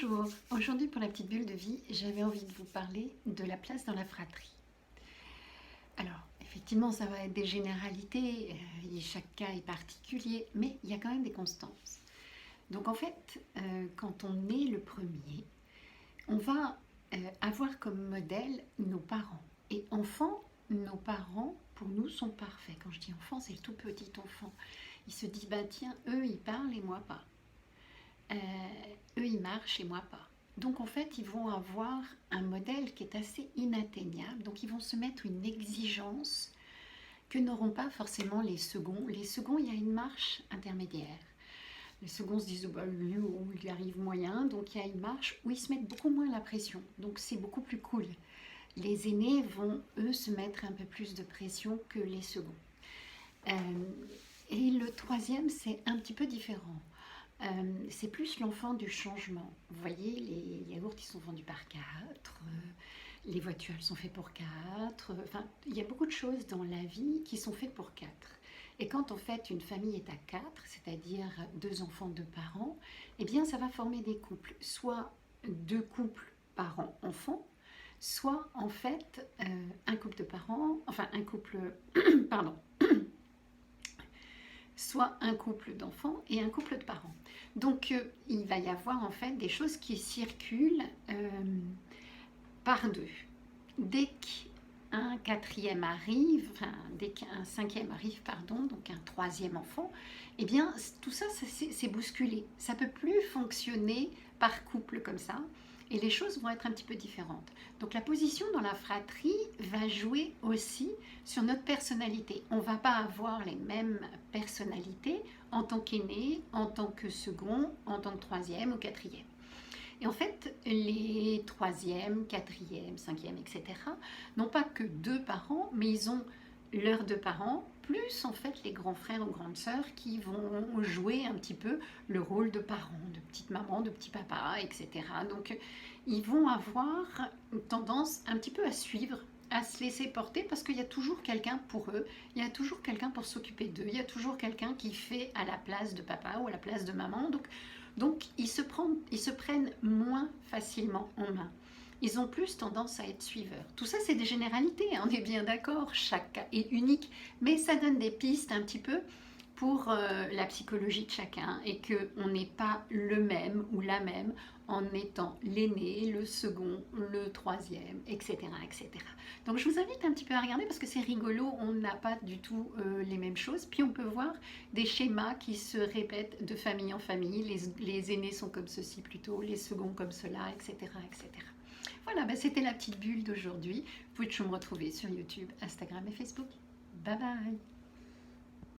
Bonjour, aujourd'hui pour la petite bulle de vie, j'avais envie de vous parler de la place dans la fratrie. Alors, effectivement, ça va être des généralités, et chaque cas est particulier, mais il y a quand même des constances. Donc en fait, quand on est le premier, on va avoir comme modèle nos parents. Et enfant, nos parents, pour nous, sont parfaits. Quand je dis enfant, c'est le tout petit enfant. Il se dit, bah tiens, eux, ils parlent et moi pas. Euh, eux, ils marchent et moi pas. Donc en fait, ils vont avoir un modèle qui est assez inatteignable. Donc ils vont se mettre une exigence que n'auront pas forcément les seconds. Les seconds, il y a une marche intermédiaire. Les seconds se disent, oh, bah, lui, il arrive moyen, donc il y a une marche où ils se mettent beaucoup moins la pression. Donc c'est beaucoup plus cool. Les aînés vont, eux, se mettre un peu plus de pression que les seconds. Euh, et le troisième, c'est un petit peu différent. C'est plus l'enfant du changement. Vous voyez, les yaourts, ils sont vendus par 4, les voitures, elles sont faites pour 4. Enfin, il y a beaucoup de choses dans la vie qui sont faites pour 4. Et quand en fait une famille est à 4, c'est-à-dire 2 enfants, 2 parents, eh bien ça va former des couples. Soit 2 couples parents-enfants, soit en fait un couple de parents, enfin un couple, pardon, soit un couple d'enfants et un couple de parents. Donc il va y avoir en fait des choses qui circulent par deux. Dès qu'un quatrième arrive, enfin dès qu'un cinquième arrive, pardon, donc un troisième enfant, eh bien tout ça, c'est bousculé. Ça ne peut plus fonctionner par couple comme ça. Et les choses vont être un petit peu différentes. Donc la position dans la fratrie va jouer aussi sur notre personnalité. On ne va pas avoir les mêmes personnalités en tant qu'aîné, en tant que second, en tant que troisième ou quatrième. Et en fait, les troisième, quatrième, cinquième, etc. n'ont pas que 2 parents, mais ils ont leurs 2 parents, plus en fait les grands frères ou grandes sœurs qui vont jouer un petit peu le rôle de parents, de petite maman, de petit papa, etc. Donc ils vont avoir une tendance un petit peu à suivre, à se laisser porter parce qu'il y a toujours quelqu'un pour eux, il y a toujours quelqu'un pour s'occuper d'eux, il y a toujours quelqu'un qui fait à la place de papa ou à la place de maman. Donc ils se prennent moins facilement en main. Ils ont plus tendance à être suiveurs. Tout ça, c'est des généralités, hein, on est bien d'accord, chaque cas est unique, mais ça donne des pistes un petit peu pour la psychologie de chacun et qu'on n'est pas le même ou la même en étant l'aîné, le second, le troisième, etc., etc. Donc je vous invite un petit peu à regarder parce que c'est rigolo, on n'a pas du tout les mêmes choses. Puis on peut voir des schémas qui se répètent de famille en famille. Les aînés sont comme ceci plutôt, les seconds comme cela, etc., etc. Voilà, ben c'était la petite bulle d'aujourd'hui. Vous pouvez toujours me retrouver sur YouTube, Instagram et Facebook. Bye bye!